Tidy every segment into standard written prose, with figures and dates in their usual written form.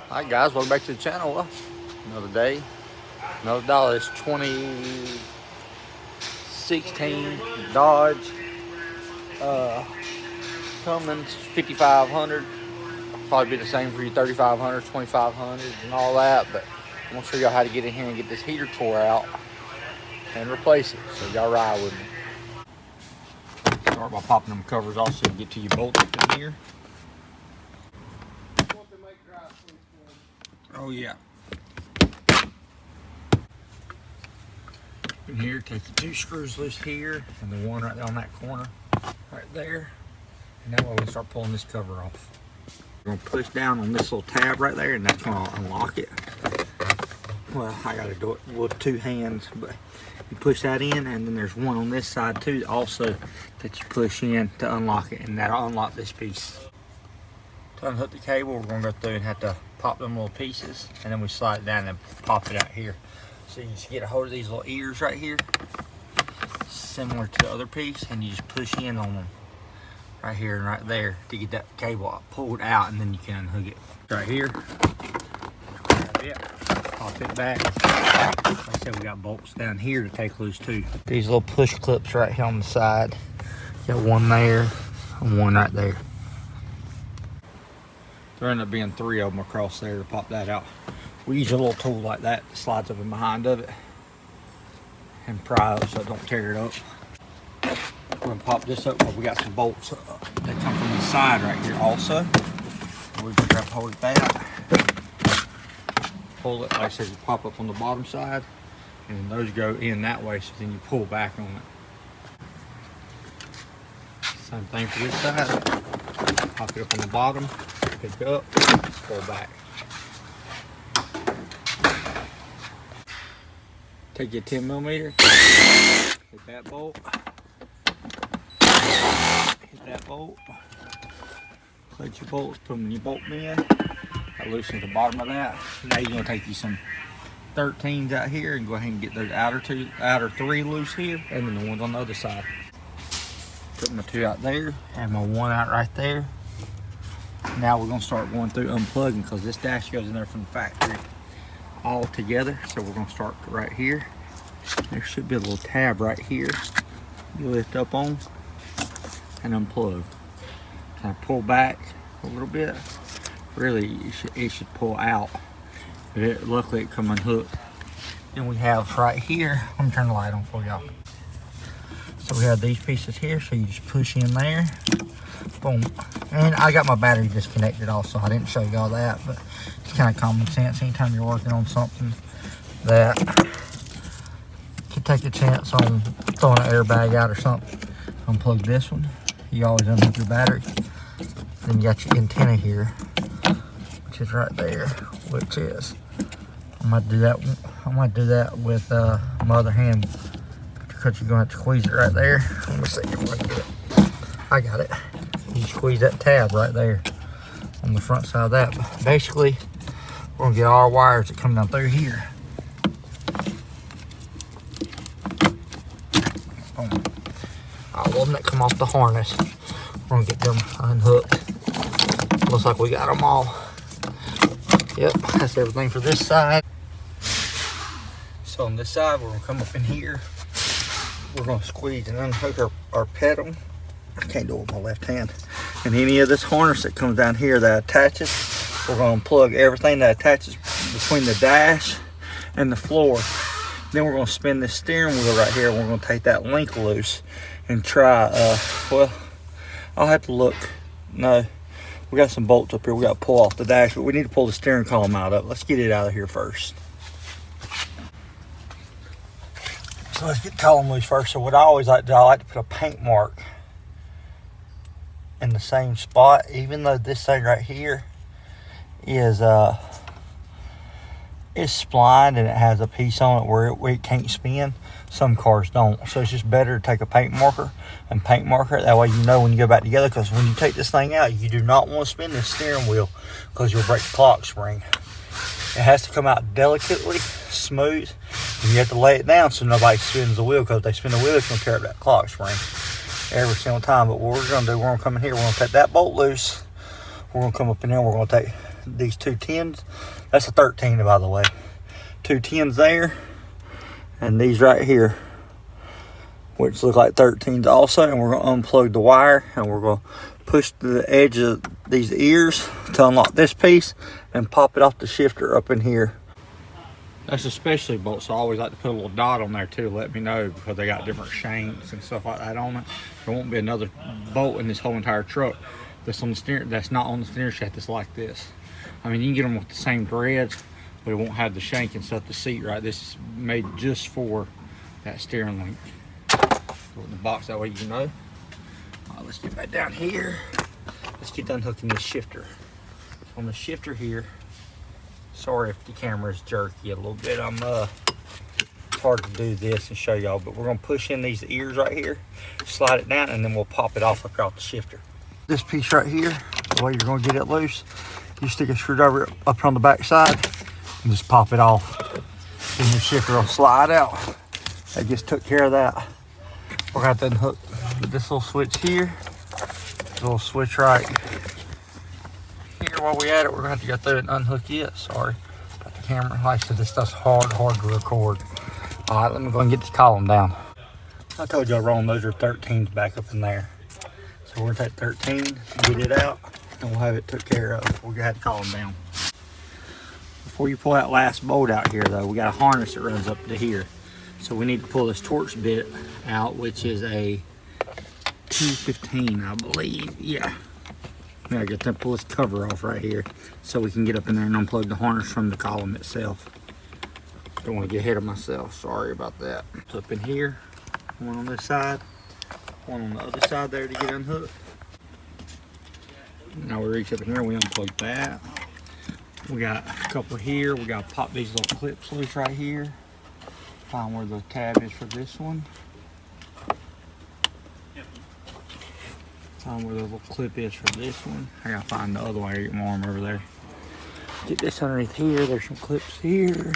Alright guys, welcome back to the channel. Another day, another dollar. It's 2016 Dodge Cummins 5500. Probably be the same for you 3500, 2500 and all that, but I'm gonna show y'all how to get in here and get this heater tore out and replace it. So y'all ride with me. Start by popping them covers off so you get to your bolts up in here. Oh yeah. In here, take the two screws loose here and the one right there on that corner, right there. And that way we start pulling this cover off. We're gonna push down on this little tab right there and that's gonna unlock it. Well, I gotta do it with two hands, but you push that in and then there's one on this side too also that you push in to unlock it, and that'll unlock this piece. To unhook the cable, we're gonna go through and have to pop them little pieces, and then we slide it down and pop it out here. So you just get a hold of these little ears right here, similar to the other piece, and you just push in on them right here and right there to get that cable pulled out, and then you can unhook it. Right here, grab it, pop it back. Like I said, we got bolts down here to take loose too. These little push clips right here on the side. Got one there and one right there. There ended up being three of them across there to pop that out. We use a little tool like that, slides up in behind of it and pry up so it don't tear it up. We're gonna pop this up because we got some bolts that come from the side right here also. We just grab hold of that, pull it, like I said, you pop up on the bottom side, and those go in that way, so then you pull back on it. Same thing for this side. Pop it up on the bottom, pick up, pull back. Take your 10mm, hit that bolt, clutch your bolts, put them in your bolt bin, that loosens the bottom of that. Now you're gonna take you some 13s out here and go ahead and get those outer three loose here, and then the ones on the other side. Put my two out there, and my one out right there. Now we're gonna start going through unplugging because this dash goes in there from the factory all together. So we're gonna start right here. There should be a little tab right here. You lift up on and unplug. Kind of pull back a little bit. Really, it should pull out. But luckily it come unhooked. Then we have right here, let me turn the light on for y'all. So we have these pieces here, so you just push in there. Boom. And I got my battery disconnected also. I didn't show y'all that, but it's kind of common sense. Anytime you're working on something that you take a chance on throwing an airbag out or something, unplug this one. You always unhook your battery. Then you got your antenna here, which is right there, which is, I might do that with my other hand, because you're gonna have to squeeze it right there. Let me see if I can get it. I got it. You squeeze that tab right there on the front side of that. But basically, we're gonna get all our wires that come down through here. Boom. All of them that come off the harness, we're gonna get them unhooked. Looks like we got them all. Yep, that's everything for this side. So on this side, we're gonna come up in here. We're gonna squeeze and unhook our pedal. I can't do it with my left hand. And any of this harness that comes down here that attaches, we're gonna unplug everything that attaches between the dash and the floor. Then we're gonna spin this steering wheel right here. We're gonna take that link loose and try, well, I'll have to look. No, we got some bolts up here. We gotta pull off the dash, but we need to pull the steering column out of it. Let's get it out of here first. So let's get the column loose first. So what I always like to do, I like to put a paint mark in the same spot, even though this thing right here is splined and it has a piece on it where it can't spin. Some cars don't. So it's just better to take a paint marker and paint marker it. That way you know when you go back together, because when you take this thing out, you do not want to spin this steering wheel because you'll break the clock spring. It has to come out delicately, smooth, and you have to lay it down so nobody spins the wheel, because if they spin the wheel, it's going to tear up that clock spring every single time. But what we're going to do, we're going to come in here, we're going to take that bolt loose, we're going to come up in there, we're going to take these 2 10s. That's a 13, by the way. 2 10s there, and these right here, which look like 13s also. And we're gonna unplug the wire, and we're gonna push the edge of these ears to unlock this piece and pop it off the shifter up in here. That's a specialty bolt, so I always like to put a little dot on there too, let me know, because they got different shanks and stuff like that on it. There won't be another bolt in this whole entire truck that's on the steering, that's not on the steering shaft, that's like this. I mean, you can get them with the same threads, but it won't have the shank and stuff, the seat right. This is made just for that steering link. Put it in the box, that way you know. All right, let's get back down here. Let's get done hooking this shifter. So on the shifter here, sorry if the camera is jerky a little bit. It's hard to do this and show y'all, but we're gonna push in these ears right here, slide it down, and then we'll pop it off the shifter. This piece right here, the way you're gonna get it loose, you stick a screwdriver up on the back side and just pop it off. Then your shifter will slide out. That just took care of that. We're gonna have to unhook this little switch here, this little switch right here. While we at it, we're gonna have to go through and unhook it. Sorry about the camera. Like I said, this stuff's hard to record. All right, let me go and get this column down. I told y'all wrong, those are 13s back up in there. So we're gonna take 13, get it out, and we'll have it took care of. We're gonna have to column down. Before you pull that last bolt out here though, we got a harness that runs up to here. So we need to pull this torch bit out, which is a 215, I believe. Yeah. We gotta get to pull this cover off right here so we can get up in there and unplug the harness from the column itself. Don't want to get ahead of myself, sorry about that. It's up in here, one on this side, one on the other side there to get unhooked. Now we reach up in here and we unplug that. We got a couple here, we gotta pop these little clips loose right here. Find where the tab is for this one. Find where the little clip is for this one. I gotta find the other one, get my arm over there. Get this underneath here, there's some clips here.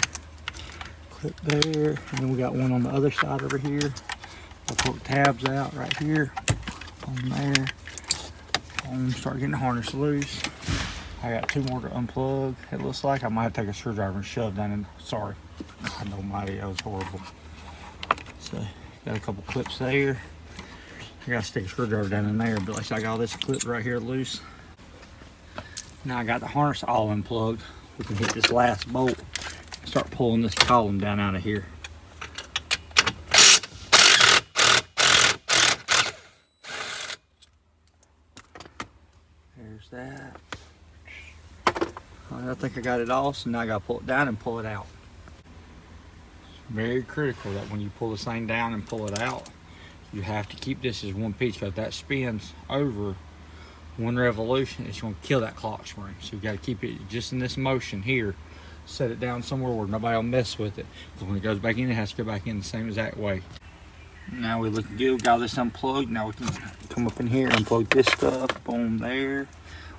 Clip there, and then we got one on the other side over here. I'll pull the tabs out right here, on there. Start getting the harness loose. I got 2 more to unplug. It looks like I might have to take a screwdriver and shove down in. Sorry, God almighty, that was horrible. So, got a couple clips there. I gotta stick a screwdriver down in there, but like I got all this clip right here loose. Now I got the harness all unplugged. We can hit this last bolt and start pulling this column down out of here. There's that. I think I got it all, so now I gotta pull it down and pull it out. It's very critical that when you pull this thing down and pull it out, you have to keep this as one piece, because if that spins over 1 revolution, it's going to kill that clock spring. So you got to keep it just in this motion here. Set it down somewhere where nobody will mess with it. Because when it goes back in, it has to go back in the same exact way. Now we looking good. We got this unplugged. Now we can come up in here and unplug this stuff. Boom, there.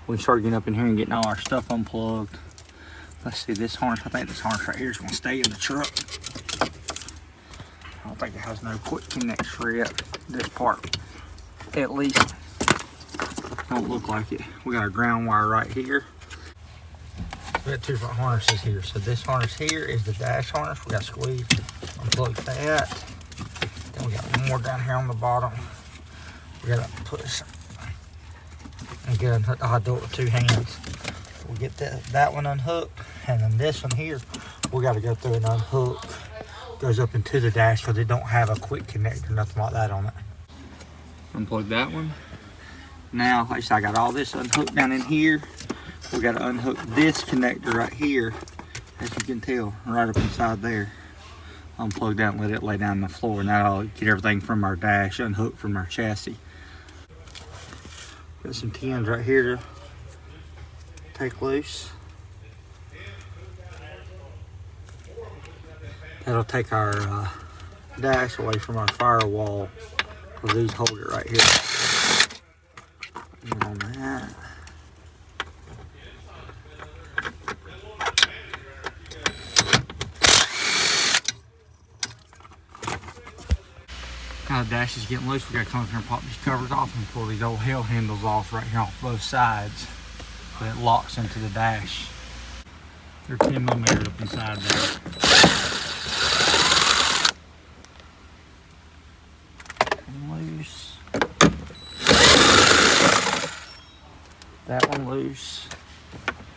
We can start getting up in here and getting all our stuff unplugged. Let's see, this harness. I think this harness right here is going to stay in the truck. I don't think it has no quick connect for it. This part, at least, don't look like it. We got our ground wire right here. We got 2 different harnesses here. So this harness here is the dash harness. We got squeeze, unplug that. Then we got one more down here on the bottom. We gotta push and get unhooked. I'll do it with 2 hands. We get that one unhooked, and then this one here, we gotta go through and unhook. Goes up into the dash, because they don't have a quick connect or nothing like that on it. Unplug that one. Now, like I said, I got all this unhooked down in here. We got to unhook this connector right here, as you can tell, right up inside there. Unplug that and let it lay down on the floor, and that'll get everything from our dash unhooked from our chassis. Got some 10s right here to take loose. That'll take our dash away from our firewall, because these hold it right here. Get on that. Now the dash is getting loose. We gotta come up here and pop these covers off and pull these old hell handles off right here off both sides. but it locks into the dash. They're 10mm up inside there. Loose. That one loose.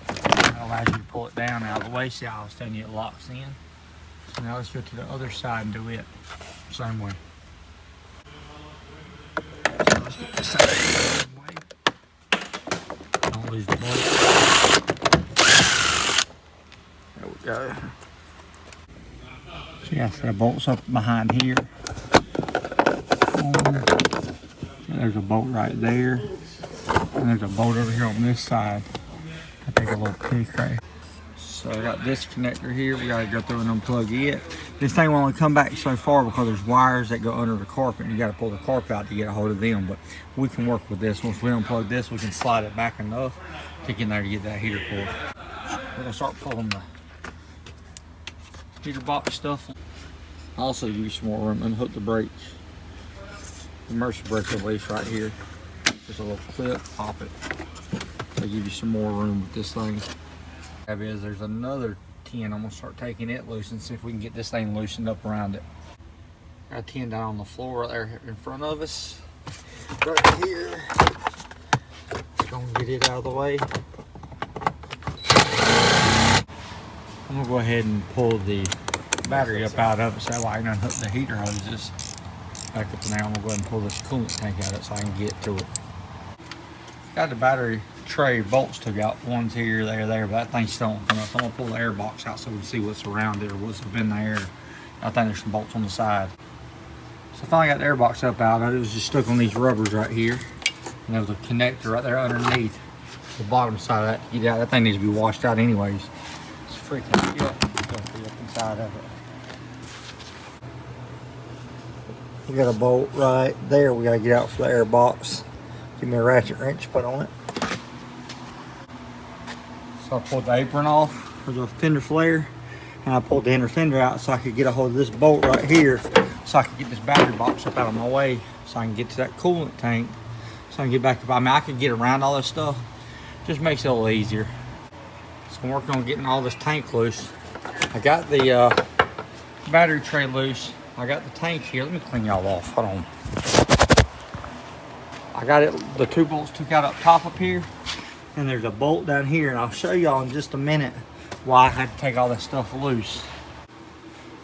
That allows you to pull it down out of the way. See how I was telling you it locks in. So now let's go to the other side and do it same way. So let's get this same way. Don't lose the bolt. There we go. So yeah, so the bolt's up behind here. There's a bolt right there. And there's a bolt over here on this side. I take a little pick right here. So I got this connector here. We gotta go through and unplug it. This thing will only come back so far because there's wires that go under the carpet and you gotta pull the carpet out to get a hold of them. But we can work with this. Once we unplug this, we can slide it back enough to get in there to get that heater pulled. We're gonna start pulling the heater box stuff. I also use some more room, unhook the brake. The emergency brake release right here. Just a little clip, pop it. They give you some more room with this thing. There's another 10. I'm gonna start taking it loose and see if we can get this thing loosened up around it. Got a 10 down on the floor right there in front of us. Right here. Just gonna get it out of the way. I'm gonna go ahead and pull the battery up out of it so that way I can unhook the heater hoses. Back up in there, I'm gonna go ahead and pull this coolant tank out of it so I can get to it. Got the battery tray bolts took out. One's here, there, but that thing's still on come up. I'm gonna pull the air box out so we can see what's around it or what's up in the air. I think there's some bolts on the side. So I finally got the air box up out of it. It was just stuck on these rubbers right here. And there was a connector right there underneath the bottom side of that to get out. That thing needs to be washed out anyways. It's freaking stuffy up inside of it. We got a bolt right there we gotta get out for the air box. Give me a ratchet wrench to put on it. So I pulled the apron off for the fender flare and I pulled the inner fender out so I could get a hold of this bolt right here so I could get this battery box up out of my way so I can get to that coolant tank so I can get back up. I mean, I could get around all this stuff. Just makes it a little easier. So I'm working on getting all this tank loose. I got the battery tray loose. I got the tank here. Let me clean y'all off. Hold on. I got it. The two bolts took out up top up here. And there's a bolt down here. And I'll show y'all in just a minute why I had to take all that stuff loose.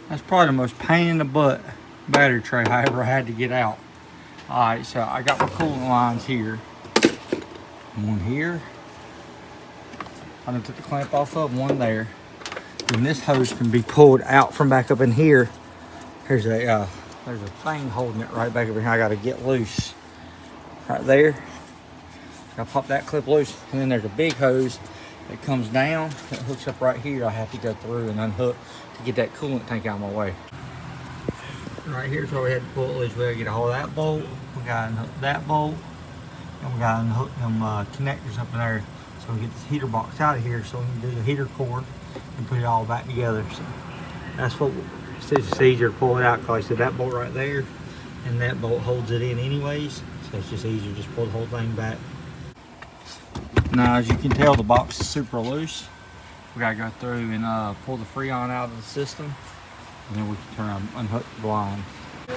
That's probably the most pain in the butt battery tray I ever had to get out. Alright, so I got my coolant lines here. One here. I done took the clamp off of one there. And this hose can be pulled out from back up in here. There's a thing holding it right back over here. I got to get loose right there. I pop that clip loose, and then there's a big hose that comes down that hooks up right here. I have to go through and unhook to get that coolant tank out of my way. Right here's where we had to pull it loose. We got to get a hold of that bolt. We got to unhook that bolt, and we got to unhook them connectors up in there so we get this heater box out of here so we can do the heater cord and put it all back together. So that's what. It's just easier to pull it out because like I said, that bolt right there and that bolt holds it in anyways, so it's just easier to just pull the whole thing back. Now as you can tell, the box is super loose. We gotta go through and pull the Freon out of the system, and then we can turn on, unhook the line. 4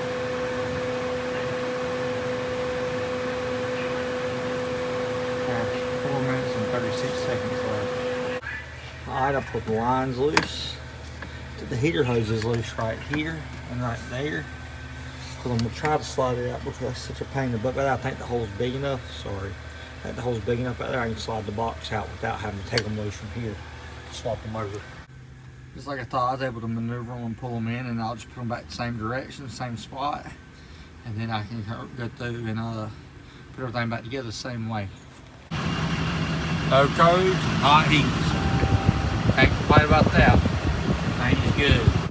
minutes and 36 seconds left. Alright, I put the lines loose. The heater hose is loose right here and right there. So I'm gonna try to slide it out because that's such a pain in the butt. But I think the hole's big enough. Sorry, I think the hole's big enough out there. I can slide the box out without having to take them loose from here. Swap them over. Just like I thought, I was able to maneuver them and pull them in, and I'll just put them back the same direction, same spot, and then I can go through and put everything back together the same way. No codes and hot heat. Can't complain about that. Things good.